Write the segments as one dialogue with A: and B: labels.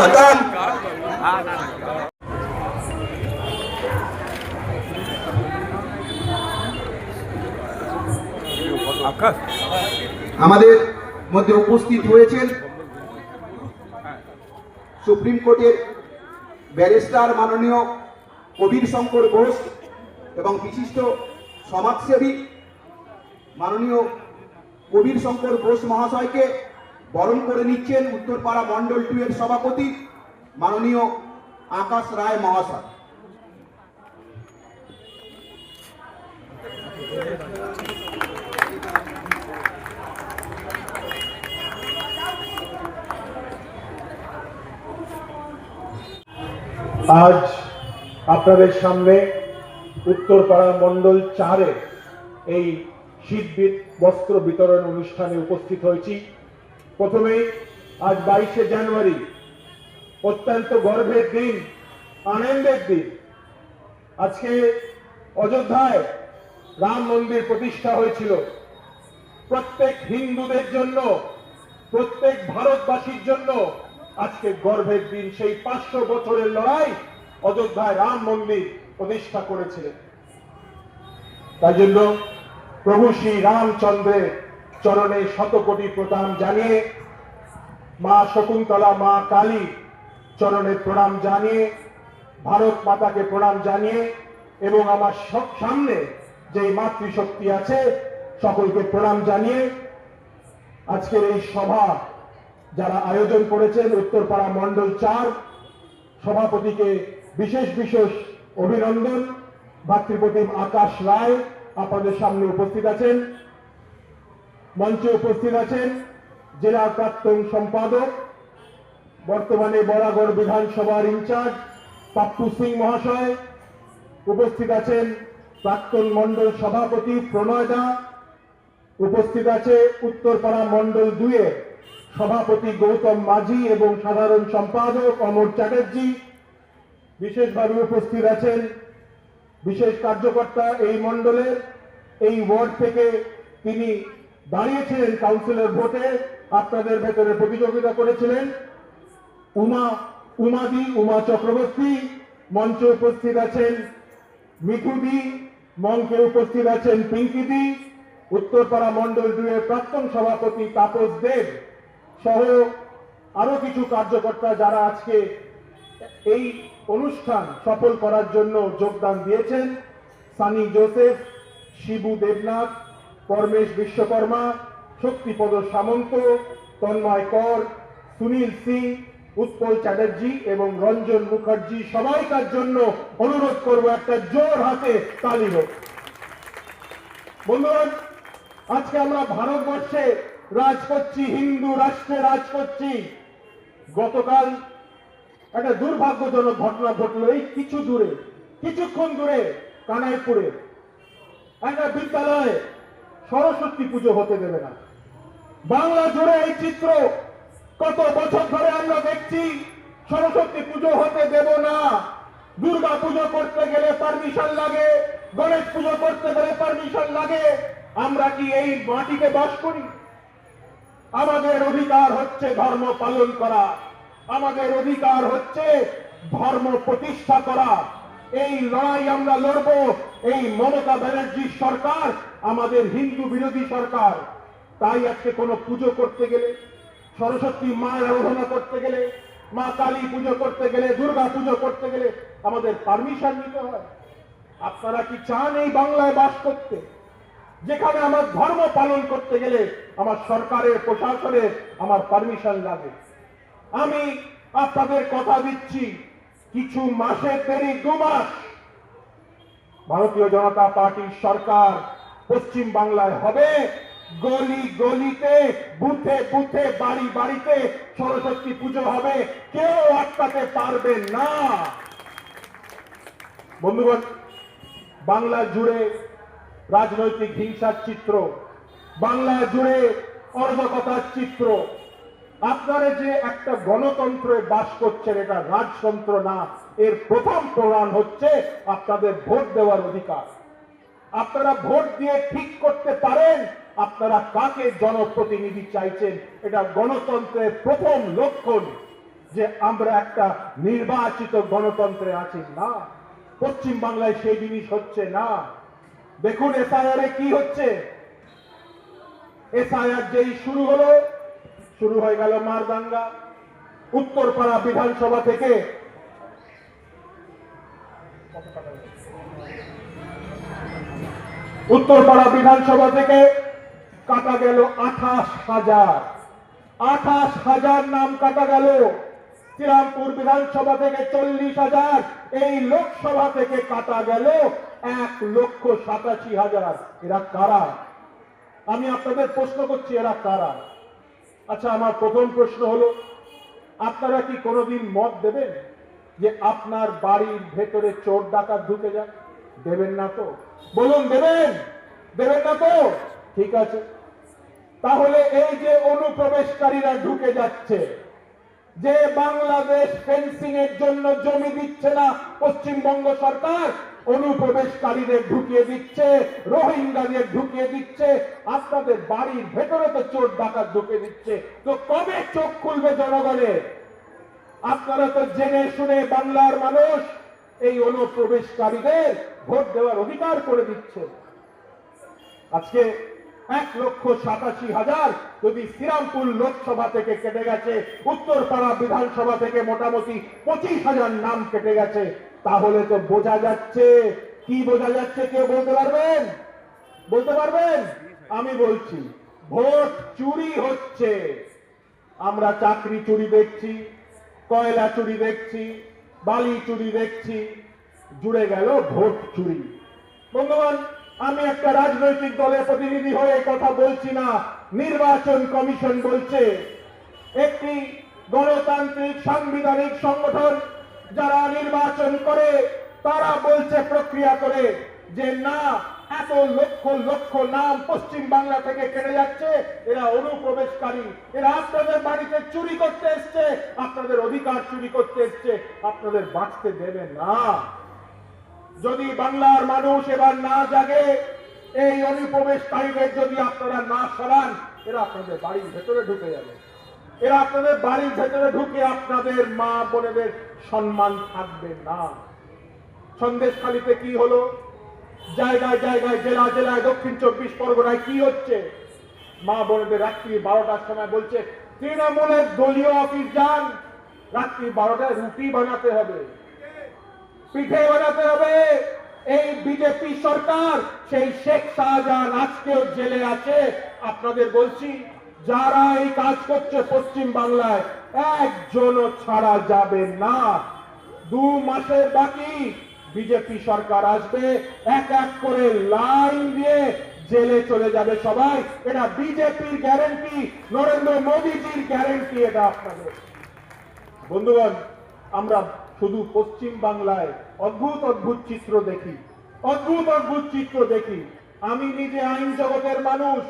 A: স্বাগতম। আমাদের মধ্যে উপস্থিত হয়েছেন সুপ্রিম কোর্টের ব্যারিস্টার মাননীয় কবির শঙ্কর ঘোষ এবং বিশিষ্ট সমাজসেবী মাননীয় কবির শঙ্কর ঘোষ মহাশয়কে বরণ করে নিচ্ছেন উত্তরপাড়া মন্ডল 2 এর সভাপতি মাননীয় আকাশ রায় মহাশয়।
B: আজ আপনাদের সামনে উত্তরপাড়া মন্ডল 4 এই শীত বস্ত্র বিতরণ অনুষ্ঠানে উপস্থিত হয়েছি। প্রথমে আজ 22শে জানুয়ারি অত্যন্ত গর্বের দিন, আনন্দের দিন। আজকে অযোধ্যায় রাম মন্দির প্রতিষ্ঠা হয়েছিল। প্রত্যেক হিন্দুদের জন্য, প্রত্যেক ভারতবাসীর জন্য আজকে গর্বের দিন। সেই 500 বছরের লড়াই অযোধ্যায় রাম মন্দির প্রতিষ্ঠা করেছিলেন। তাই জন্য প্রভু শ্রী রামচন্দ্রের চরণে শতকোটি প্রণাম জানিয়ে, মা শকুন্তলা, মা কালী চরণে প্রণাম জানিয়ে, ভারত মাতাকে প্রণাম জানিয়ে এবং আমার সামনে যে মাতৃশক্তি আছে সকলকে প্রণাম জানিয়ে আজকের এই সভা যারা আয়োজন করেছেন উত্তরপাড়া মন্ডল 4 সভাপতিকে বিশেষ বিশেষ অভিনন্দন। ভাতৃপ্রতিম আকাশ রায় আপনাদের সামনে উপস্থিত আছেন। মঞ্চে উপস্থিত আছেন জেলা প্রাক্তন সম্পাদক, বর্তমানে বরাগড় বিধানসভার ইনচার্জ পাপ্পু সিং মহাশয়। উপস্থিত আছেন প্রাক্তন মন্ডল সভাপতি প্রণয় দা। উপস্থিত আছে উত্তরপাড়া মন্ডল 2 এর সভাপতি গৌতম মাঝি এবং সাধারণ সম্পাদক অমর চ্যাটার্জি। বিশেষভাবে উপস্থিত আছেন বিশেষ কার্যকর্তা এই মন্ডলের, এই ওয়ার্ড থেকে তিনি দাঁড়িয়েছিলেন কাউন্সিলর ভোটে, আপনাদের ভেতরে প্রতিযোগিতা করেছিলেন, উমা চক্রবর্তী। মঞ্চে উপস্থিত আছেন মিঠুদি, মঞ্চে উপস্থিত আছেন পিঙ্কিদি। উত্তরপাড়া মন্ডল 2 এর প্রাক্তন সভাপতি তাপস দেব সহ আরো কিছু কার্যকর্তা যারা আজকে এই অনুষ্ঠান সফল করার জন্য যোগদান দিয়েছেন। সানি জোসেফ, শিবু দেবনাথ, পরমেশ বিশ্বকর্মা, শক্তিপদ সামন্ত, তন্ময় কর, সুনীল সিং, উৎপল চ্যাটার্জি এবং রঞ্জন মুখার্জি সবাইকার জন্য অনুরোধ করব একটা জোর হাতে তালি হোক। বন্ধুগণ, আজকে আমরা ভারতবর্ষে রাজ করছি, হিন্দু রাষ্ট্রে রাজ করছি। গতকাল একটা দুর্ভাগ্যজনক ঘটনা ঘটলো এই কিছুক্ষণ দূরে কানাইপুরে একটা বিদ্যালয়ে সরস্বতী পুজো হতে দেবে না। বাংলা জুড়ে এই চিত্র কত বছর ধরে আমরা দেখছি, সরস্বতী পুজো হতে দেব না। দুর্গা পুজো করতে গেলে পারমিশন লাগে, গণেশ পুজো করতে গেলে পারমিশন লাগে। আমরা কি এই মাটিতে বাস করি? আমাদের অধিকার হচ্ছে ধর্ম পালন করা, আমাদের অধিকার হচ্ছে ধর্ম প্রতিষ্ঠা করা। এই লড়াই আমরা লড়ব। এই মমতা ব্যানার্জির সরকার আমাদের হিন্দু বিরোধী সরকার। তাই আজকে কোনো পুজো করতে গেলে, সরস্বতী মায়ের আরাধনা করতে গেলে, মা কালী পুজো করতে গেলে, দুর্গা পুজো করতে গেলে আমাদের পারমিশন নিতে হয়। আপনারা কি চান এই বাংলায় বাস করতে, যেখানে আমার ধর্ম পালন করতে গেলে আমার সরকারের, প্রশাসনের আমার পারমিশন লাগে? আমি আপনাদের কথা দিচ্ছি, কিছু মাসের দেরি, 2 মাস ভারতীয় জনতা পার্টির সরকার পশ্চিম বাংলায় হবে। গলি গলিতে, বুথে বুথে, বাড়ি বাড়িতে সরস্বতী পুজো হবে, কেউ আটকাতে পারবে না। বন্ধুগণ, বাংলা জুড়ে রাজনৈতিক হিংসার চিত্র, বাংলা জুড়ে অরাজকতার চিত্র। আপনারা যে একটা গণতন্ত্রে বাস করছেন, এটা রাজতন্ত্র না। এর প্রথম প্রমাণ হচ্ছে আপনাদের ভোট দেওয়ার অধিকার। আপনারা ভোট দিয়ে ঠিক করতে পারেন আপনারা কাকে জনপ্রতিনিধি চাইছেন। এটা গণতন্ত্রের প্রথম লক্ষণ। যে আমরা একটা নির্বাচিত গণতন্ত্রে আছি, না। পশ্চিম বাংলায় সেই জিনিস হচ্ছে না। দেখুন এসআইআর কি হচ্ছে। এসআইআর যেই শুরু হয়ে গেল মারদাঙ্গা। উত্তরপাড়া বিধানসভা থেকে কাটা গেল 28,000 নাম কাটা গেল। শ্রীরামপুর বিধানসভা থেকে 40,000, এই লোকসভা থেকে কাটা গেল 1,87,000। এরা কারা? আমি আপনাদের প্রশ্ন করছি, এরা কারা? আচ্ছা, আমার প্রথম প্রশ্ন হলো, আপনারা কি কোনোদিন মত দেবেন যে আপনার বাড়ির ভেতরে চোর ডাকাত ঢুকে যান? দেবেন না তো? বলুন, দেবেন? দেবেন না তো? ঠিক আছে, তাহলে এই যে অনুপ্রবেশকারীরা ঢুকে যাচ্ছে, যে বাংলাদেশ ফেন্সিং এর জন্য জমি দিচ্ছে না পশ্চিমবঙ্গ সরকার, অনুপ্রবেশকারীদের ঢুকিয়ে দিচ্ছে, রোহিঙ্গাদের ঢুকিয়ে দিচ্ছে, আপনাদের বাড়ির ভেতরে তো চোর ডাকাত ঢুকে দিচ্ছে, তো কবে চোখ খুলবে জনগণের? আপনারা তো জেনে শুনে বাংলার মানুষ এই অনুপ্রবেশকারীদের ভোট দেওয়ার অধিকার করে দিচ্ছে। আজকে 1,87,000 যদি শ্রীরামপুর লোকসভা থেকে কেটে গেছে, উত্তরপাড়া বিধানসভা থেকে মোটামুটি 25,000 নাম কেটে গেছে, তাহলে তো বোঝা যাচ্ছে, কি বোঝা যাচ্ছে? কেউ বলতে পারবেন? বলতে পারবেন? আমি বলছি, ভোট চুরি হচ্ছে। আমরা চাকরি চুরি দেখছি, কয়লা চুরি দেখছি, বালি চুরি দেখছি, জুড়ে গেল ভোট চুরি। বন্ধুগণ, আমি একটা রাজনৈতিক দলের প্রতিনিধি হয়ে কথা বলছি না, নির্বাচন কমিশন বলছে। একটি গণতান্ত্রিক সাংবিধানিক সংগঠন যারা নির্বাচন করে, তারা বলছে প্রক্রিয়া করে যে না, এত লক্ষ লক্ষ নাম পশ্চিম বাংলা থেকে কেটে যাচ্ছে, এরা অনুপ্রবেশকারী, এরা আপনাদের বাড়িতে চুরি করতে এসছে, আপনাদের অধিকার চুরি করতে এসছে, আপনাদের বাঁচতে দেবে না। যদি বাংলার মানুষ এবার না জাগে, এই অনুপ্রবেশকারীদের যদি আপনারা না সরান, এরা আপনাদের বাড়ির ভেতরে ঢুকে যাবে। এরা আপনাদের বাড়ির ভেতরে ঢুকে আপনাদের মা বোনেদের সম্মান থাকবে না। সন্দেশখালীতে কি হলো? জায়গায় জায়গায়, জেলা জেলায়, দক্ষিণ 24 পরগনায় কি হচ্ছে? মা বোনেদের রাত্রি 12টার সময় বলছে তৃণমূলের দলীয় অফিস যান, রাত্রি 12টায় রুটি বানাতে হবে, পিঠে বানাতে হবে। এই বিজেপি সরকার, সেই শেখ শাহজাহান আজকেও জেলে আছে। আপনাদের বলছি, যারা এই কাজ করছে পশ্চিম বাংলায়, একজনও ছাড়া যাবে না। 2 মাসের বাকি, বিজেপি সরকার আসবে, এক এক করে লাইন দিয়ে জেলে চলে যাবে সবাই। এটা বিজেপির গ্যারেন্টি, নরেন্দ্র মোদীজির গ্যারেন্টি এটা আপনাদের। বন্ধুগণ, আমরা শুধু পশ্চিম বাংলায় অদ্ভুত অদ্ভুত চিত্র দেখি, অদ্ভুত অদ্ভুত চিত্র দেখি। আমি নিজে আইন জগতের মানুষ,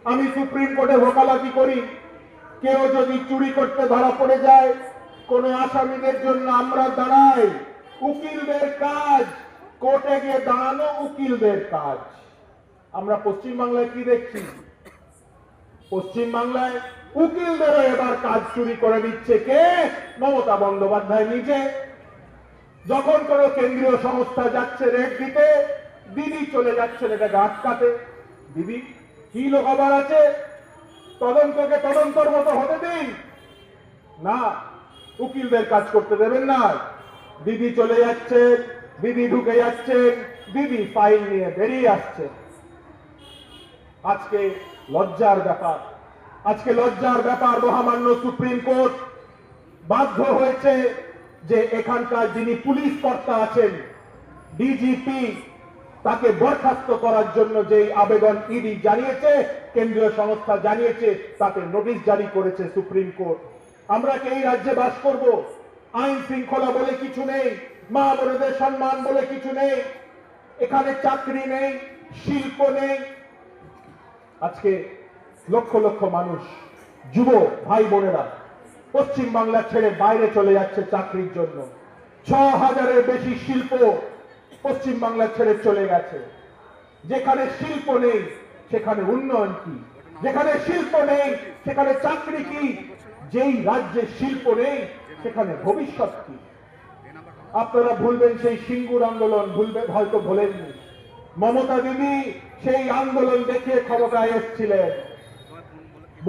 B: আমি সুপ্রিম কোর্টে ভোকালাতি করি। কেউ যদি চুরি করতে ধরা পড়ে যায়, কোন আসামিদের জন্য আমরা দাঁড়াই। উকিলদের কাজ, কোর্টে গিয়ে দাঁড়ানো উকিলদের কাজ। আমরা পশ্চিম বাংলায় কি দেখছি? পশ্চিম বাংলায় উকিলদেরও এবার কাজ চুরি করে দিচ্ছে কে? মমতা বন্দ্যোপাধ্যায় নিজে। যখন কোন কেন্দ্রীয় সংস্থা যাচ্ছে রেট দিতে, দিদি চলে যাচ্ছেন এটাকে আটকাতে। দিদি কি লোকাবার আছে? তদন্তকে তদন্তর মতো হতে দিন না, উকিলদের কাজ করতে দেবেন না। দিদি চলে যাচ্ছে, দিদি ঢুকে যাচ্ছে, দিদি ফাইল নিয়ে বেরিয়ে আসছে। আজকে লজ্জার ব্যাপার, আজকে লজ্জার ব্যাপার, মহামান্য সুপ্রিম কোর্ট বাধ্য হয়েছে যে এখানকার যিনি পুলিশ কর্তা আছেন, ডিজিপি, তাকে বরখাস্ত করার জন্য যে আবেদন ইডি জানিয়েছে, কেন্দ্রীয় সংস্থা জানিয়েছে, তাতে নোটিশ জারি করেছে সুপ্রিম কোর্ট। আমরা কি এই রাজ্যে বাস করব? আইন শৃঙ্খলা বলে কিছু নেই, মা বোনেদের সম্মান বলে কিছু নেই, এখানে চাকরি নেই, শিল্প নেই। আজকে লক্ষ লক্ষ মানুষ, যুব ভাই বোনেরা পশ্চিম বাংলা ছেড়ে বাইরে চলে যাচ্ছে চাকরির জন্য। 6,000-এর বেশি শিল্প পশ্চিম বাংলা ছেড়ে চলে গেছে। যেখানে শিল্প নেই সেখানে উন্নয়ন কি? যেখানে শিল্প নেই সেখানে চাকরি কি? যেই রাজ্যে শিল্প নেই সেখানে ভবিষ্যৎ কি? আপনারা ভুলবেন সেই সিঙ্গুর আন্দোলন, ভুলবেন, হয়তো ভোলেননি। মমতা দিদি সেই আন্দোলন দেখে ক্ষমতায় এসেছিলেন,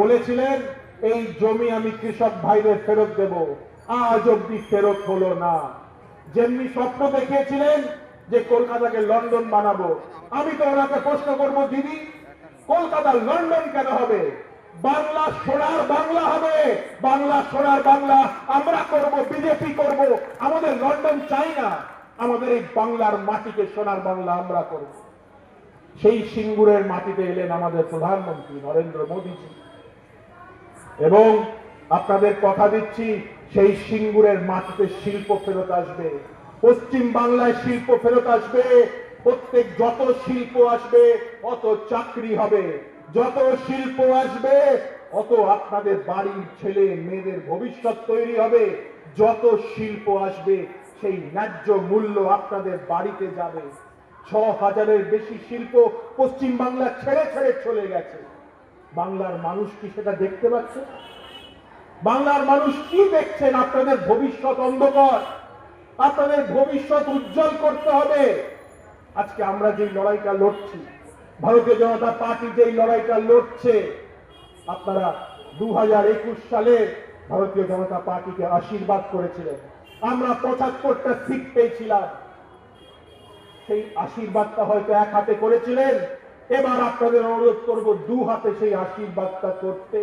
B: বলেছিলেন এই জমি আমি কৃষক ভাইদের ফেরত দেব, আজ অব্দি ফেরত হলো না। যেমনি স্বপ্ন দেখিয়েছিলেন যে কলকাতাকে লন্ডন বানাবো, আমি তো ওনাকে প্রশ্ন করব, দিদি কলকাতা লন্ডন কেন হবে? বাংলা সোনার বাংলা হবে, বাংলা সোনার বাংলা আমরা করব, বিজেপি করব। আমাদের লন্ডন চাই না, আমাদের এই বাংলার মাটিকে সোনার বাংলা আমরা করব। সেই সিঙ্গুরের মাটিতে এলেন আমাদের প্রধানমন্ত্রী নরেন্দ্র মোদীজি, এবং আপনাদের কথা দিচ্ছি সেই সিঙ্গুরের মাটিতে শিল্প ফেরত আসবে, পশ্চিম বাংলায় শিল্প ফেরত আসবে। প্রত্যেক যত শিল্প আসবে অত চাকরি হবে, যত শিল্প আসবে অত আপনাদের বাড়ির ছেলে মেয়েদের ভবিষ্যৎ তৈরি হবে, যত শিল্প আসবে সেই ন্যায্য মূল্য আপনাদের বাড়িতে যাবে। ৬,০০০-এর বেশি শিল্প পশ্চিম বাংলা ছেড়ে ছেড়ে চলে গেছে। বাংলার মানুষ কি সেটা দেখতে পাচ্ছে? বাংলার মানুষ কি দেখছেন? আপনাদের ভবিষ্যৎ অন্ধকার, আপনাদের ভবিষ্যৎ উজ্জ্বল করতে হবে। আজকে আমরা যে লড়াইটা লড়ছি, ভারতীয় জনতা পার্টি যেই লড়াইটা লড়ছে, আপনারা ২০২১ সালে ভারতীয় জনতা পার্টিকে আশীর্বাদ করেছিলেন, আমরা ৭৫টা সিট পেয়েছিলাম। সেই আশীর্বাদটা হয়তো এক হাতে করেছিলেন, এবার আপনাদের অনুরোধ করব দু হাতে সেই আশীর্বাদটা করতে।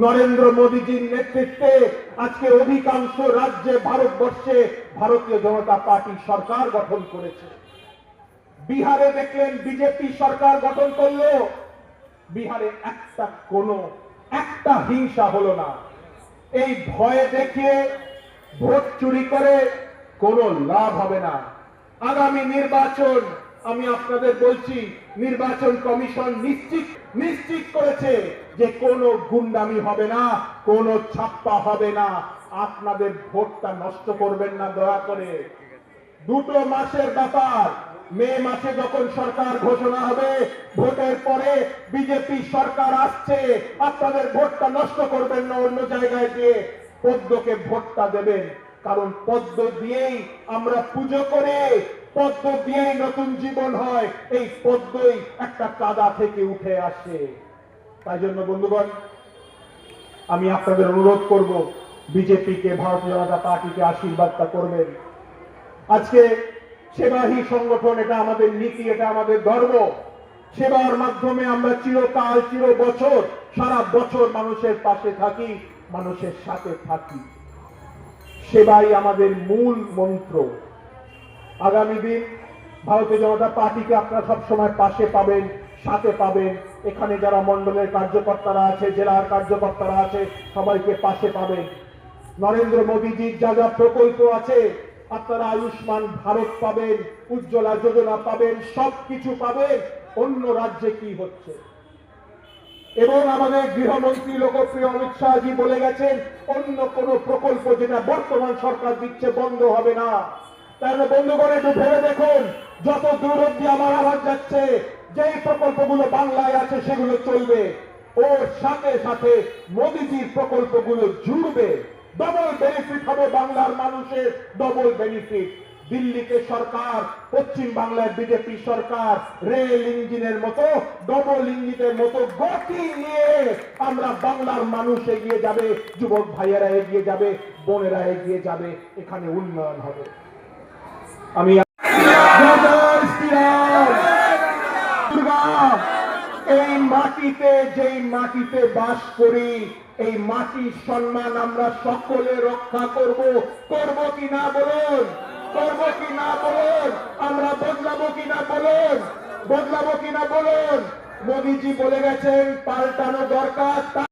B: নরেন্দ্র মোদীজির নেতৃত্বে আজকে অধিকাংশ রাজ্যে ভারতবর্ষে ভারতীয় জনতা পার্টি সরকার গঠন করেছে। বিহারে দেখলেন বিজেপি সরকার গঠন করলো, বিহারে একটা হিংসা হলো না। এই ভয়ে দেখিয়ে ভোট চুরি করে কোনো লাভ হবে না। আগামী নির্বাচন, আমি আপনাদের বলছি, নির্বাচন কমিশন নিশ্চিত করেছে যে কোনো গুন্ডামি হবে না, কোনো ছাপ্পা হবে না। আপনাদের ভোটটা নষ্ট করবেন না দয়া করে। 2 মাসের ব্যাপার, মে মাসে যখন সরকার ঘোষণা হবে, ভোটের পরে বিজেপি সরকার আসছে, আপনাদের ভোটটা নষ্ট করবেন না অন্য জায়গায় গিয়ে পদ্মকে ভোটটা দেবেন। কারণ পদ্ম দিয়েই আমরা পুজো করে, পদ্ম দিয়েই নতুন জীবন হয়, এই পদ্মই একটা কাদা থেকে উঠে আসে। তাই জন্য বন্ধুগণ, আমি আপনাদের অনুরোধ করব বিজেপিকে, ভারতীয় জনতা পার্টিকে আশীর্বাদটা করবেন। আজকে সেবাহী সংগঠন, এটা আমাদের নীতি, এটা আমাদের ধর্ম। সেবার মাধ্যমে আমরা চিরকাল, চির বছর, সারা বছর মানুষের পাশে থাকি, মানুষের সাথে থাকি। সেবাই আমাদের মূল মন্ত্র। আগামী দিন ভারতীয় জনতা পার্টিকে আপনারা সবসময় পাশে পাবেন, সাথে পাবেন। এখানে যারা মন্ডলের কার্যকর্তারা আছে, জেলার কার্যকর্তারা আছে, সবাইকে পাশে পাবেন। নরেন্দ্র মোদীজির যা যা প্রকল্প আছে, আপনারা আয়ুষ্মান ভারত পাবেন, উজ্জ্বলা যোজনা পাবেন, সবকিছু পাবেন। অন্য রাজ্যে কি হচ্ছে? এবং আমাদের গৃহমন্ত্রী লোকপ্রিয় অমিত শাহজি বলে গেছেন, অন্য কোন প্রকল্প যেটা বর্তমান সরকার দিচ্ছে বন্ধ হবে না। তাহলে বন্ধুগণ একটু ভেবে দেখুন, যত দূর অব্দি আমার আওয়াজ যাচ্ছে, যেই প্রকল্পগুলো বাংলায় আছে সেগুলো চলবে, ওর সাথে সাথে মোদীজির প্রকল্পগুলো জুড়বে। ডবল বেনিফিট হবে বাংলার মানুষের, ডবল বেনিফিট। দিল্লিতে সরকার, পশ্চিম বাংলায় বিজেপি সরকার রেল ইঞ্জিনের মতো, ডবল ইঞ্জিনের মতো গতি নিয়ে আমরা বাংলার মানুষ এগিয়ে যাবে, যুবক ভাইয়েরা এগিয়ে যাবে, বোনেরা এগিয়ে যাবে, এখানে উন্নয়ন হবে। আমি এই মাটিতে, যেই মাটিতে বাস করি, এই মাটির সম্মান আমরা সকলে রক্ষা করব। করব কি না বলুন? করব কি না বলুন? আমরা বদলাবো কি না বলুন? বদলাবো কি না বলুন? মোদীজি বলে গেছেন পাল্টানো দরকার।